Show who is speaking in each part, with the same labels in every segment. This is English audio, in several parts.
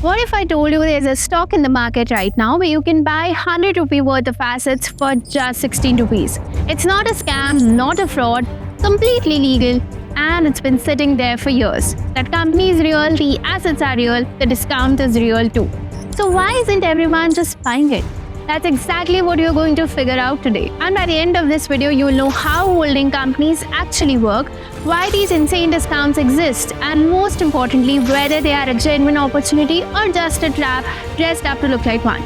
Speaker 1: What if I told you there's a stock in the market right now where you can buy 100 rupee worth of assets for just 16 rupees? It's not a scam, not a fraud, completely legal, and it's been sitting there for years. That company is real, the assets are real, the discount is real too. So why isn't everyone just buying it? That's exactly what you're going to figure out today. And by the end of this video, you'll know how holding companies actually work, why these insane discounts exist, and most importantly, whether they are a genuine opportunity or just a trap dressed up to look like one.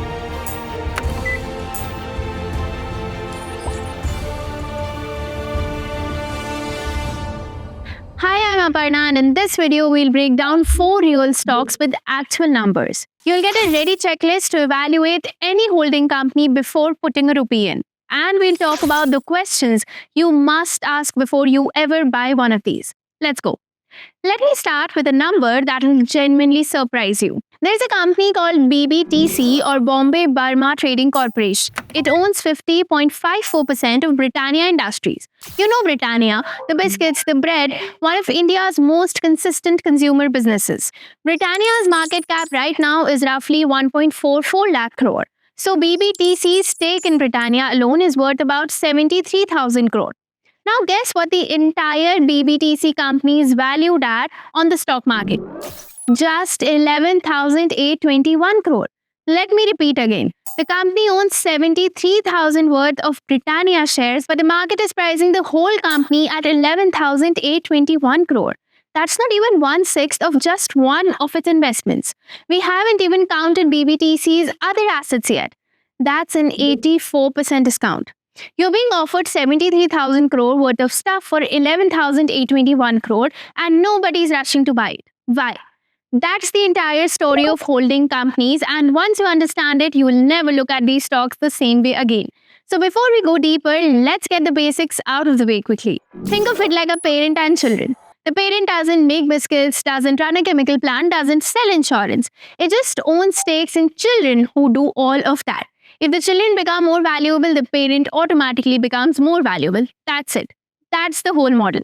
Speaker 1: Hi, I'm Aparna, and in this video, we'll break down 4 real stocks with actual numbers. You'll get a ready checklist to evaluate any holding company before putting a rupee in. And we'll talk about the questions you must ask before you ever buy one of these. Let's go. Let me start with a number that will genuinely surprise you. There's a company called BBTC or Bombay Burma Trading Corporation. It owns 50.54% of Britannia Industries. You know Britannia, the biscuits, the bread, one of India's most consistent consumer businesses. Britannia's market cap right now is roughly 1.44 lakh crore. So BBTC's stake in Britannia alone is worth about 73,000 crore. Now guess what the entire BBTC company is valued at on the stock market? Just 11,821 crore. Let me repeat again. The company owns 73,000 worth of Britannia shares, but the market is pricing the whole company at 11,821 crore. That's not even 1/6 of just one of its investments. We haven't even counted BBTC's other assets yet. That's an 84% discount. You're being offered 73,000 crore worth of stuff for 11,821 crore and nobody's rushing to buy it. Why? That's the entire story of holding companies, and once you understand it, you will never look at these stocks the same way again. So before we go deeper, let's get the basics out of the way quickly. Think of it like a parent and children. The parent doesn't make biscuits, doesn't run a chemical plant, doesn't sell insurance. It just owns stakes in children who do all of that. If the children become more valuable, the parent automatically becomes more valuable. That's it. That's the whole model.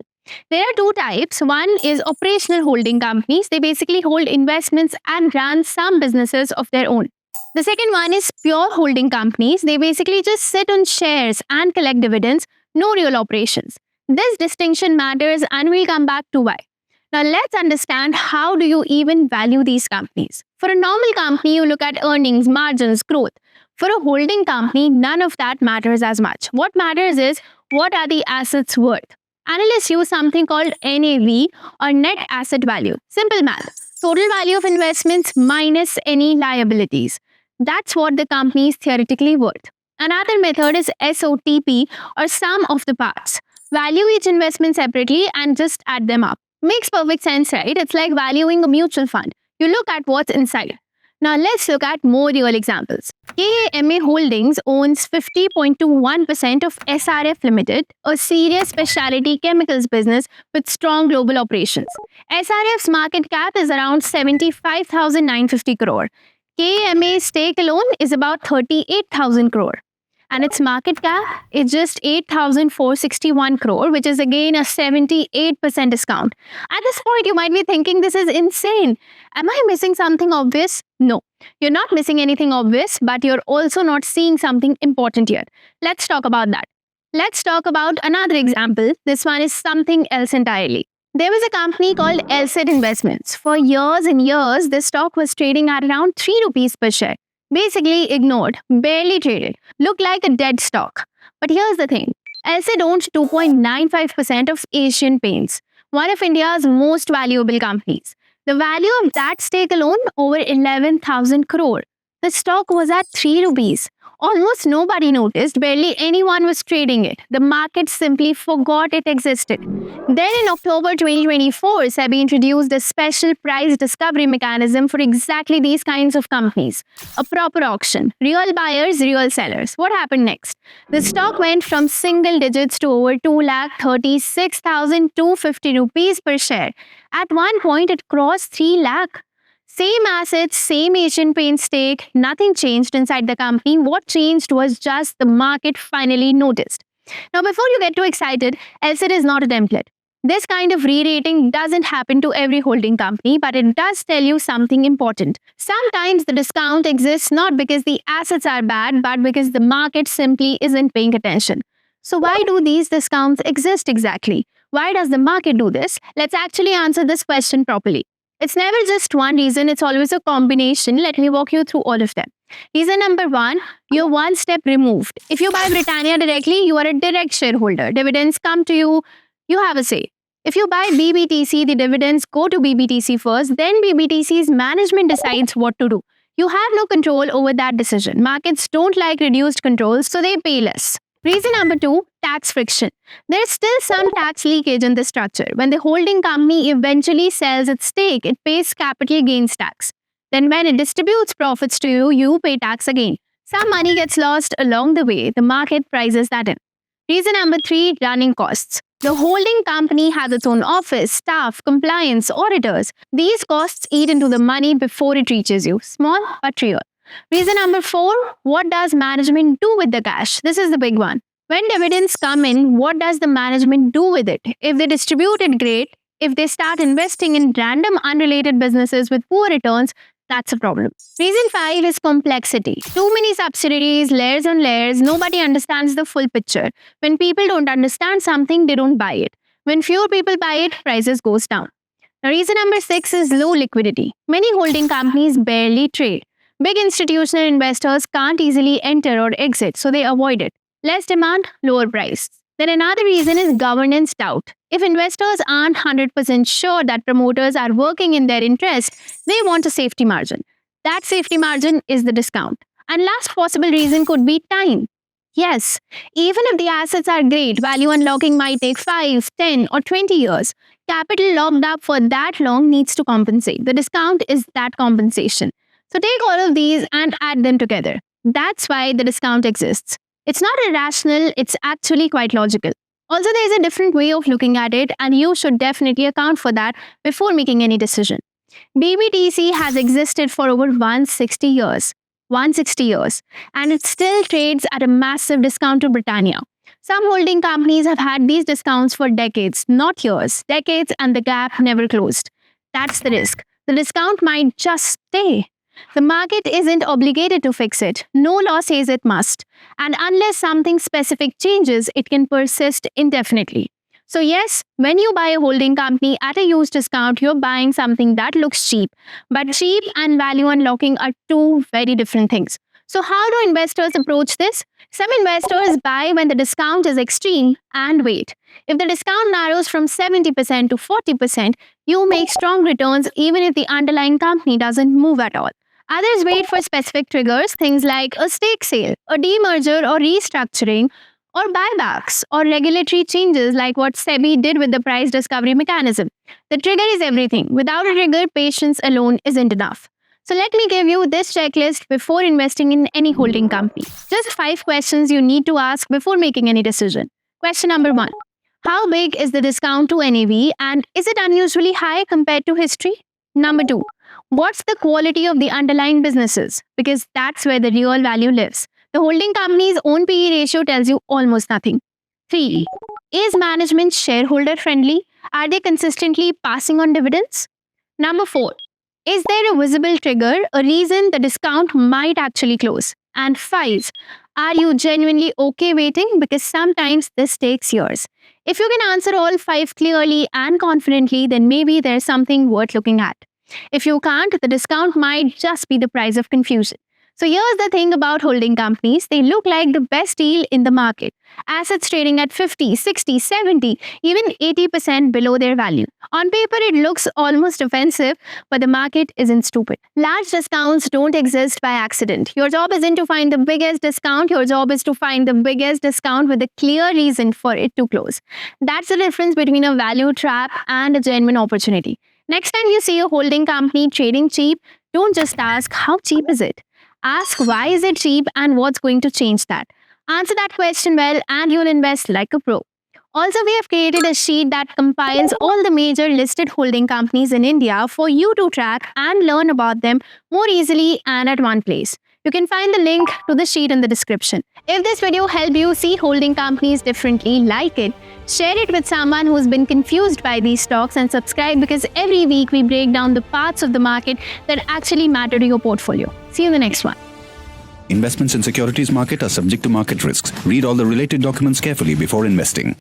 Speaker 1: There are 2 types. One is operational holding companies. They basically hold investments and run some businesses of their own. The second one is pure holding companies. They basically just sit on shares and collect dividends, no real operations. This distinction matters and we'll come back to why. Now let's understand how do you even value these companies. For a normal company, you look at earnings, margins, growth. For a holding company, none of that matters as much. What matters is what are the assets worth. Analysts use something called NAV or net asset value. Simple math. Total value of investments minus any liabilities. That's what the company is theoretically worth. Another method is SOTP or sum of the parts. Value each investment separately and just add them up. Makes perfect sense, right? It's like valuing a mutual fund. You look at what's inside. Now let's look at more real examples. KAMA Holdings owns 50.21% of SRF Limited, a serious specialty chemicals business with strong global operations. SRF's market cap is around 75,950 crore. KAMA's stake alone is about 38,000 crore. And its market cap is just 8,461 crore, which is again a 78% discount. At this point, you might be thinking this is insane. Am I missing something obvious? No, you're not missing anything obvious, but you're also not seeing something important yet. Let's talk about that. Let's talk about another example. This one is something else entirely. There was a company called LSED Investments. For years and years, this stock was trading at around 3 rupees per share. Basically ignored, barely traded, looked like a dead stock. But here's the thing, LSED owns 2.95% of Asian Paints, one of India's most valuable companies. The value of that stake alone, over 11,000 crore. The stock was at 3 rupees. Almost nobody noticed, barely anyone was trading it. The market simply forgot it existed. Then in October 2024, SEBI introduced a special price discovery mechanism for exactly these kinds of companies. A proper auction. Real buyers, real sellers. What happened next? The stock went from single digits to over 2,36,250 rupees per share. At one point, it crossed 3 lakh. Same assets, same Asian Paint stake, nothing changed inside the company. What changed was just the market finally noticed. Now, before you get too excited, LSED is not a template. This kind of re-rating doesn't happen to every holding company, but it does tell you something important. Sometimes the discount exists not because the assets are bad, but because the market simply isn't paying attention. So why do these discounts exist exactly? Why does the market do this? Let's actually answer this question properly. It's never just one reason, it's always a combination. Let me walk you through all of them. Reason number one, you're one step removed. If you buy Britannia directly, you are a direct shareholder. Dividends come to you, you have a say. If you buy BBTC, the dividends go to BBTC first, then BBTC's management decides what to do. You have no control over that decision. Markets don't like reduced control, so they pay less. Reason number two, tax friction. There's still some tax leakage in the structure. When the holding company eventually sells its stake, it pays capital gains tax. Then when it distributes profits to you, you pay tax again. Some money gets lost along the way. The market prices that in. Reason number three, running costs. The holding company has its own office, staff, compliance, auditors. These costs eat into the money before it reaches you. Small but real. Reason number four, what does management do with the cash? This is the big one. When dividends come in, what does the management do with it? If they distribute it, great. If they start investing in random unrelated businesses with poor returns, that's a problem. Reason 5 is complexity. Too many subsidiaries, layers on layers, nobody understands the full picture. When people don't understand something, they don't buy it. When fewer people buy it, prices goes down. Now, reason number 6 is low liquidity. Many holding companies barely trade. Big institutional investors can't easily enter or exit, so they avoid it. Less demand, lower price. Then another reason is governance doubt. If investors aren't 100% sure that promoters are working in their interest, they want a safety margin. That safety margin is the discount. And last possible reason could be time. Yes, even if the assets are great, value unlocking might take 5, 10, or 20 years. Capital locked up for that long needs to compensate. The discount is that compensation. So take all of these and add them together. That's why the discount exists. It's not irrational, it's actually quite logical. Also, there's a different way of looking at it, and you should definitely account for that before making any decision. BBTC has existed for over 160 years. 160 years. And it still trades at a massive discount to Britannia. Some holding companies have had these discounts for decades, not years. Decades, and the gap never closed. That's the risk. The discount might just stay. The market isn't obligated to fix it. No law says it must. And unless something specific changes, it can persist indefinitely. So yes, when you buy a holding company at a huge discount, you're buying something that looks cheap. But cheap and value unlocking are two very different things. So how do investors approach this? Some investors buy when the discount is extreme and wait. If the discount narrows from 70% to 40%, you make strong returns even if the underlying company doesn't move at all. Others wait for specific triggers, things like a stake sale, a demerger or restructuring, or buybacks, or regulatory changes like what SEBI did with the price discovery mechanism. The trigger is everything. Without a trigger, patience alone isn't enough. So let me give you this checklist before investing in any holding company. Just 5 questions you need to ask before making any decision. Question number 1. How big is the discount to NAV, and is it unusually high compared to history? Number 2. What's the quality of the underlying businesses? Because that's where the real value lives. The holding company's own PE ratio tells you almost nothing. 3. Is management shareholder friendly? Are they consistently passing on dividends? Number 4. Is there a visible trigger, a reason the discount might actually close? And 5. Are you genuinely okay waiting? Because sometimes this takes years. If you can answer all 5 clearly and confidently, then maybe there's something worth looking at. If you can't, the discount might just be the price of confusion. So here's the thing about holding companies. They look like the best deal in the market. Assets trading at 50, 60, 70, even 80% below their value. On paper, it looks almost offensive, but the market isn't stupid. Large discounts don't exist by accident. Your job isn't to find the biggest discount. Your job is to find the biggest discount with a clear reason for it to close. That's the difference between a value trap and a genuine opportunity. Next time you see a holding company trading cheap, don't just ask, how cheap is it? Ask, why is it cheap and what's going to change that? Answer that question well and you'll invest like a pro. Also, we have created a sheet that compiles all the major listed holding companies in India for you to track and learn about them more easily and at one place. You can find the link to the sheet in the description. If this video helped you see holding companies differently, like it, share it with someone who's been confused by these stocks, and subscribe because every week we break down the parts of the market that actually matter to your portfolio. See you in the next one.
Speaker 2: Investments in securities market are subject to market risks. Read all the related documents carefully before investing.